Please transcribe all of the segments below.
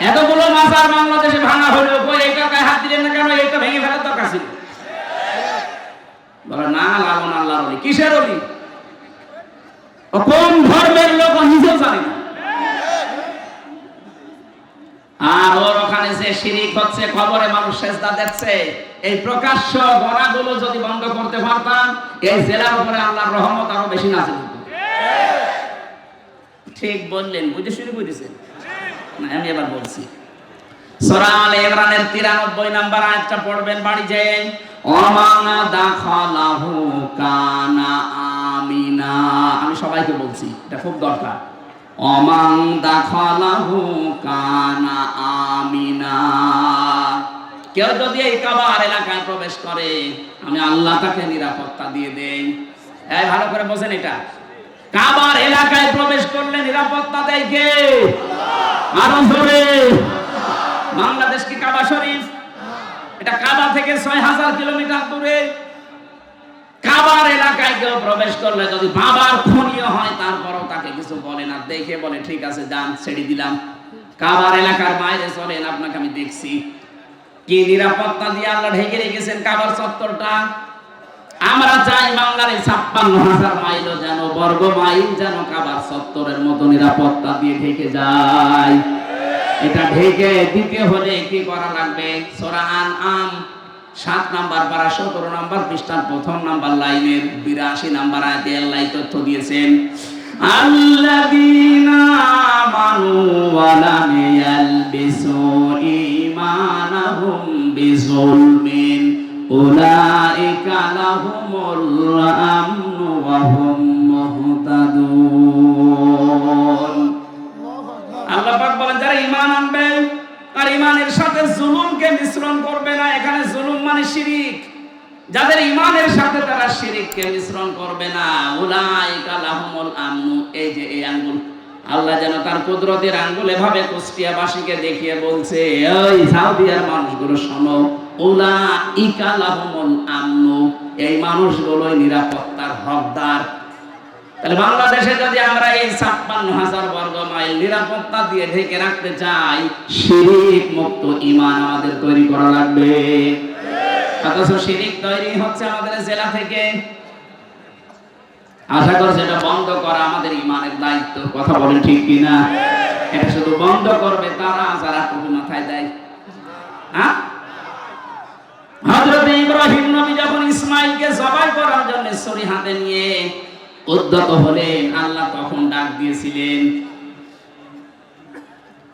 এতগুলো মাজার বাংলাদেশে ভাঙা হলো, কই এটা গায়ে হাত দিলেন না কেন? এটা ভেঙে ফেলার দরকার ছিল। বলে না, লালন আল্লাহর ওলি। কিসের ওলি? কোন ধর্মের লোক নিজেও জানে না। আর ওর ওখানে যে শিরিক হচ্ছে, কবরে মানুষ সেজদা দেখছে, এই প্রকাশ্য গণাগুলো যদি বন্ধ করতে পারতাম, এই জেলার উপরে আল্লাহর রহমত আরো বেশি নাযিল হতো। ঠিক বললেন, বুঝে শুনে বুঝেছেন না? আমি এবার বলছি, সূরা আলে ইমরানের 93 নম্বর আয়াতটা পড়বেন বাড়ি যেয়ে। ওমান দাখালাহু কানা আমিনা। আমি সবাইকে বলছি, এটা খুব দরকার। ওমান দাখালাহু কানা আমিনা। কেউ যদি এই কাবার এলাকায় প্রবেশ করে, আমি আল্লাহ তাকে নিরাপত্তা দিয়ে দেই। এই ভালো করে বোঝেন, এটা কাবার এলাকায় প্রবেশ করলে নিরাপত্তা দেয় কে? আরো জোরে। বাংলাদেশ কি কাবা শরীফ? এটা কাবা থেকে 6000 কিলোমিটার দূরে। কাবার এলাকায় কেউ প্রবেশ করলে যদি বাবার খুনিও হয়, তারপরও তাকে কিছু বলে না, দেখে বলে ঠিক আছে যান, ছেড়ে দিলাম। কাবার এলাকার বাইরে চলেন, আপনাকে আমি দেখছি। কি নিরাপত্তা দিয়ে আল্লাহ ঢেকে রেখেছেন কাবার চত্বরটা। আমরা চাই বাংলার 56,000 মাইল যেন, বর্গ মাইল যেন কাবার চত্বরের মতো নিরাপত্তা দিয়ে ঢেকে যায়। এটা ঢেকে দিতে হলে কি করা লাগবে? সূরা আনআম 7 নাম্বার পারা 17 নাম্বার পৃষ্ঠার 1ম নাম্বার লাইনের 82 নাম্বার আয়াতে আল্লাহ তথ্য দিয়েছেন, আল্লাযীনা আমানু ওয়া লাম ইয়ালবিসু ঈমানাহুম বিযুলমিন উলাইকা লাহুমুল আমনু ওয়া হুম মুহতাদুন। আল্লাহ পাক বলেন, যারা ঈমান আনবে আর ঈমানের সাথে জুলুমকে মিশ্রণ করবে না। এখানে জুলুম মানে শিরিক। যাদের ঈমানের সাথে তারা শিরিককে মিশ্রণ করবে না, উলাইকা লাহুমুল আমনু। এই যে এই আঙ্গুল, আল্লাহ যেন তার কুদরতের আঙ্গুল এভাবে কুষ্টিয়াবাসীকে দেখিয়ে বলছে, ওই সাউদিয়ার মানুষগুলো শোনো, উলাইকা লাহুমুল আমনু, এই মানুষগুলোই নিরাপত্তার হকদার। তাহলে বাংলাদেশে যদি আমরা এই 56,000 বর্গ মাইল নিরাপত্তা দিয়ে ঢেকে রাখতে চাই, শিরিক মুক্ত ঈমান আমাদের তৈরি করা লাগবে। অথচ শিরিক তৈরি হচ্ছে আমাদের জেলা থেকে। আশা করছি এটা বন্ধ করা আমাদের ঈমানের দায়িত্ব। কথা বলেন ঠিক কিনা? এটা শুধু বন্ধ করবে তারা যারা টুপি মাথায় দেয়। হ্যাঁ, হযরত ইব্রাহিম নবী যখন ইসমাঈলকে জবাই করার জন্য ছুরি হাতে নিয়ে উদ্যত হলেন, আল্লাহ তখন ডাক দিয়েছিলেন,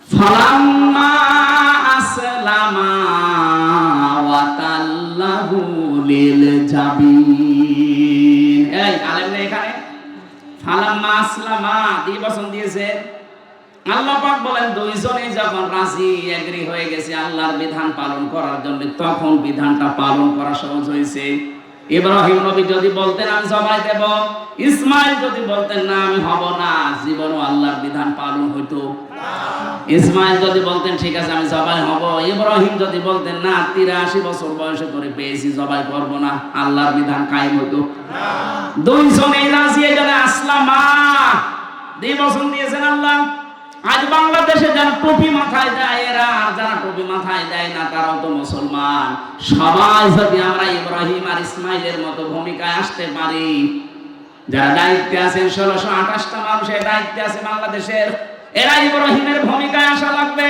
ফালাম্মা আসলামা ওয়া তাল্লাহু লিল জাবিন। এই আলেম না এখানে, ফালাম্মা আসলামা দিয়ে বচন দিয়েছে। আল্লাহ পাক বলেন, দুইজনেই যখন রাজি এগ্রি হয়ে গেছে আল্লাহর বিধান পালন করার জন্য, তখন বিধানটা পালন করা সহজ হয়েছে। ইব্রাহিম নবী যদি বলতেন আমি জবাই দেব, ইসমাইল যদি বলতেন না আমি হব না, জীবনও আল্লাহর বিধান পালন হইতো না। ইসমাইল যদি বলতেন ঠিক আছে আমি জবাই হব, ইব্রাহিম যদি বলতেন না 83 বছর বয়সে করে পেয়েছি জবাই করব না, আল্লাহর বিধান কায়েম হইতো না। দুইজনেই রাজি, এখানে আসলামা দুই বছর দিয়েছেন আল্লাহ। আজ বাংলাদেশে যারা টুপি মাথায় দেয় এরা, আর যারা টুপি মাথায় দেয় না তারাও তো মুসলমান। সবাই যদি আমরা ইব্রাহিম আর ইসমাইলের মতো ভূমিকায় আসতে পারি, যারা দায়িত্বে আছেন 1628টা মানুষের দায়িত্বে আছে বাংলাদেশের, এরা ইব্রাহিমের ভূমিকায় আসা লাগবে।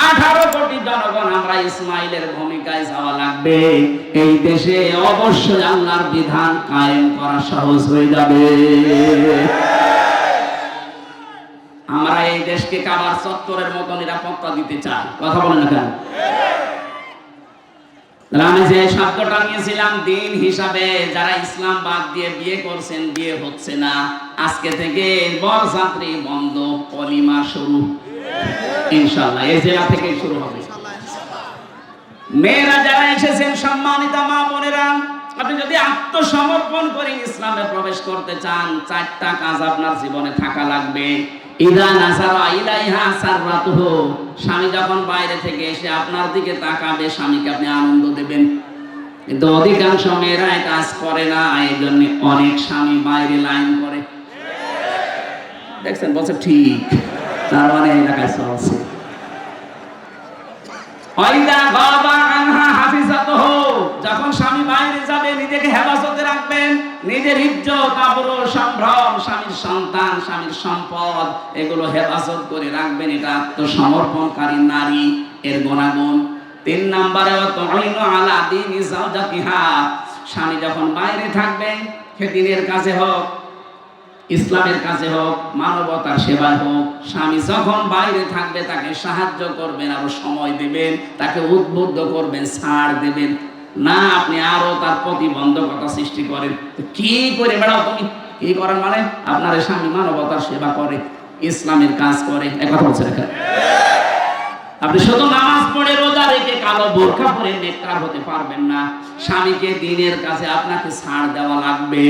18 কোটি জনগণ আমরা ইসমাইলের ভূমিকায় যাওয়া লাগবে। এই দেশে অবশ্যই আল্লাহর বিধান কায়েম করা সহজ হয়ে যাবে। আমরা এই দেশকে কাবার চত্বরের মতো নিরাপত্তা দিতে চাই। কথা বলেন না কেন? আমি যে শব্দটা নিয়েছিলাম দিন হিসাবে, যারা ইসলাম বাদ দিয়ে বিয়ে করছেন, বিয়ে হচ্ছে না, আজকে থেকে বরযাত্রী বন্ধ, পলিমা শুরু ইনশাআল্লাহ। এই জেলা থেকে শুরু হবে। মেয়েরা যারা এসেছেন, সম্মানিতা মা বোনেরা, আপনি যদি আত্মসমর্পণ করে ইসলামে প্রবেশ করতে চান, 4টা কাজ আপনার জীবনে থাকা লাগবে। ইদা নাসারা ইলাইহা সাররাতুহু, স্বামী যখন বাইরে থেকে এসে আপনার দিকে তাকাবে, স্বামীকে আপনি আনন্দ দেবেন। কিন্তু অধিকাংশ মেয়েরা কাজ করে না, এই জন্য অনেক স্বামী বাইরে লাইন করে। দেখছেন, বলছে ঠিক, তার মানে এলাকায় চলছে। ওয়াইদা গাবা আনহা হাফিজাতুহু, যখন স্বামী বাইরে যাবে নিজেকে হেফাজতে রাখবেন, নিজের ইজ্জত আবরু সম্ভ্রম, স্বামীর সন্তান, স্বামীর সম্পদ এগুলো হেফাজত করে রাখবেন। এটা আত্মসমর্পণকারী নারী এর গুণাগুণ। 3 নম্বরে তুইনু আলা দীনি যাওজাতিহা, স্বামী যখন বাইরে থাকবে, সে দিনের কাজে হোক, ইসলামের কাজে হোক, মানবতার সেবায় হোক, স্বামী যখন বাইরে থাকবে তাকে সাহায্য করবেন, আরো সময় দেবেন, তাকে উদ্বুদ্ধ করবেন, ছাড় দেবেন না। আপনি আরো তার প্রতিবন্ধকতা সৃষ্টি করেন, কি করে বেড়াও তুমি, কি করেন মানে আপনার স্বামী মানবতার সেবা করে, ইসলামের কাজ করে, একথা বলছে রেখা। আপনি শুধু নামাজ পড়ে রোজা রেখে কালো বোরকা পরে নেককার হতে পারবেন না। স্বামীকে দিনের কাছে আপনাকে ছাড় দেওয়া লাগবে।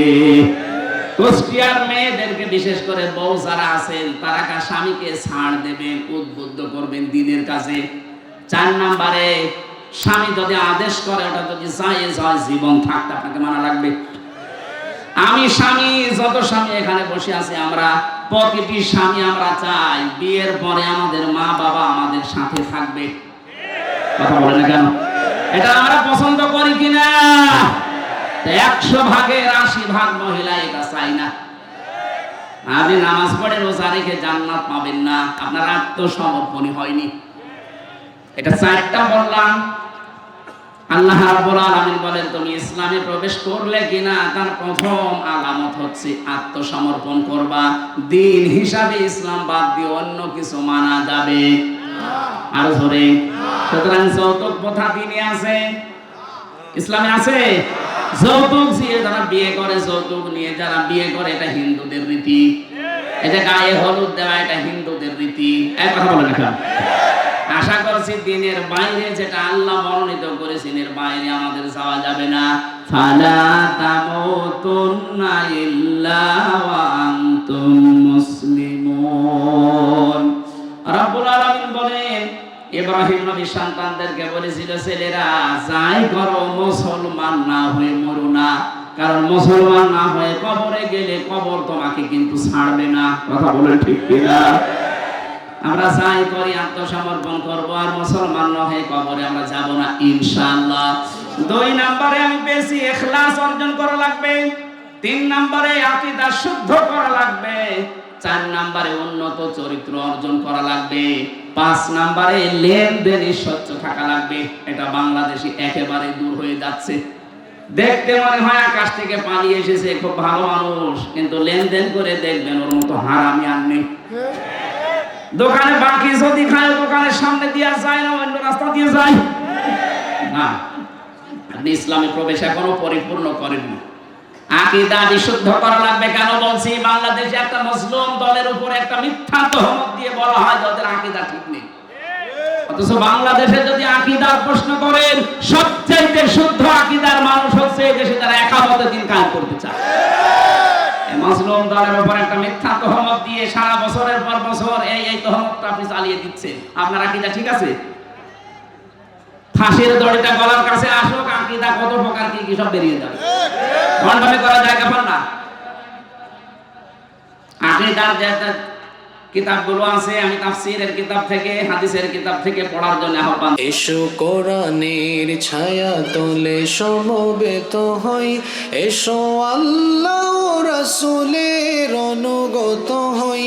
কুষ্টিয়ার মেয়েদেরকে বিশেষ করে বউ যারা আছেন তারা স্বামীকে ছাড় দেবেন, উদ্বুদ্ধ করবেন দিনের কাজে। 4 নম্বরে স্বামী যদি আদেশ করে ওটা যদি জায়েজ হয়, জীবন থাকতে আপনাকে মানা লাগবে। আমি স্বামী, যত স্বামী এখানে বসে আছে, আমরা প্রতিটি স্বামী আমরা চাই বিয়ের পরে আমাদের মা বাবা আমাদের সাথে থাকবে। কথা বলে না কেন? এটা আমরা পছন্দ করি কিনা? 100 ভাগের 80 ভাগ মহিলা এটা চাই না। আপনি নামাজ পড়ে রোজা রেখে জান্নাত পাবেন না, আপনার আত্মসমর্পণই হয়নি। এটা 4টা বললাম। আল্লাহ রাব্বুল আলামিন বলেন তুমি ইসলামে প্রবেশ করলে কিনা তার প্রথম আলামত হচ্ছে আত্মসমর্পণ করবা। দিন হিসাবে ইসলাম বাদ দিয়ে অন্য কিছু মানা যাবে আর ধরে। সুতরাং যৌতুক প্রথা দিনে আছে, ইসলামে আছে। যৌতুক দিয়ে যারা বিয়ে করে, যৌতুক নিয়ে যারা বিয়ে করে, এটা হিন্দুদের রীতি। এটা গায়ে হলুদ দেওয়া, এটা হিন্দুদের রীতি। এক কথা বলে রাখা। আশা করছি দিনের বাইরে যেটা আল্লাহ মনোনীত করেছেন এর বাইরে আমাদের যাওয়া যাবে না। ফালা তামুতুন্না ইল্লা ওয়া আনতুম মুসলিমুন। রাব্বুল আলামিন বলেন ইব্রাহিম নবী সন্তানদেরকে বলেছিল, ছেলেরা যাই করো মুসলমান না হয়ে মরো না, কারণ মুসলমান না হয়ে কবরে গেলে কবর তোমাকে কিন্তু ছাড়বে না। কথা বলেন ঠিক কিনা? আমরা যাই করি আত্মসমর্পণ করব, আর মুসলমান না হয়ে কবরে আমরা যাব না ইনশাআল্লাহ। 2 নম্বরে আমি পেয়েছি ইখলাস অর্জন করা লাগবে। 3 নম্বরে আকীদা শুদ্ধ করা লাগবে। 4 নম্বরে উন্নত চরিত্র অর্জন করা লাগবে। 5 নম্বরে লেনদেনে স্বচ্ছ থাকা লাগবে। এটা বাংলাদেশে একেবারে দূর হয়ে যাচ্ছে। দেখতে মনে হয় আকাশ থেকে পালিয়ে এসেছে, খুব ভালো মানুষ, কিন্তু লেনদেন করে দেখবেন ওর মতো হারামি আর নেই। দোকানে বাকি যদি খায় দোকানের সামনে দিয়ে যায় না, অন্য রাস্তা দিয়ে যায় না। আপনি ইসলামে প্রবেশ এখনো পরিপূর্ণ করেননি। আকীদা বিশুদ্ধ করা লাগবে। কেন বলছি? বাংলাদেশে একটা মুসলিম দলের উপরে একটা মিথ্যা তহমত দিয়ে বলা হয় যাদের আকীদা ঠিক নেই, অথচ বাংলাদেশে যদি আকীদার প্রশ্ন করেন সবচেয়ে শুদ্ধ আকীদার মানুষ হচ্ছে এই দেশে যারা একামতে দিন কায়েম করতে চায়। মুসলিম দলের উপর একটা মিথ্যা তহমত দিয়ে সারা বছরের পর বছর এই তহমতটা আপনি চালিয়ে দিচ্ছেন। আপনার আকীদা ঠিক আছে? ফাঁসির দড়িটা গলার কাছে আসুক, আকীদা কত প্রকার কি কি সব বেরিয়ে যাবে। ভণ্ডামি করা যায় কেমন না? আকীদার যে কিতাবগুলো আছে, আমি তাফসীরের কিতাব থেকে, হাদিসের কিতাব থেকে পড়ার জন্য আহ্বান। এসো কোরআনের ছায়া তলে সমবেত হই, এসো আল্লাহ রাসূলের অনুগত হই।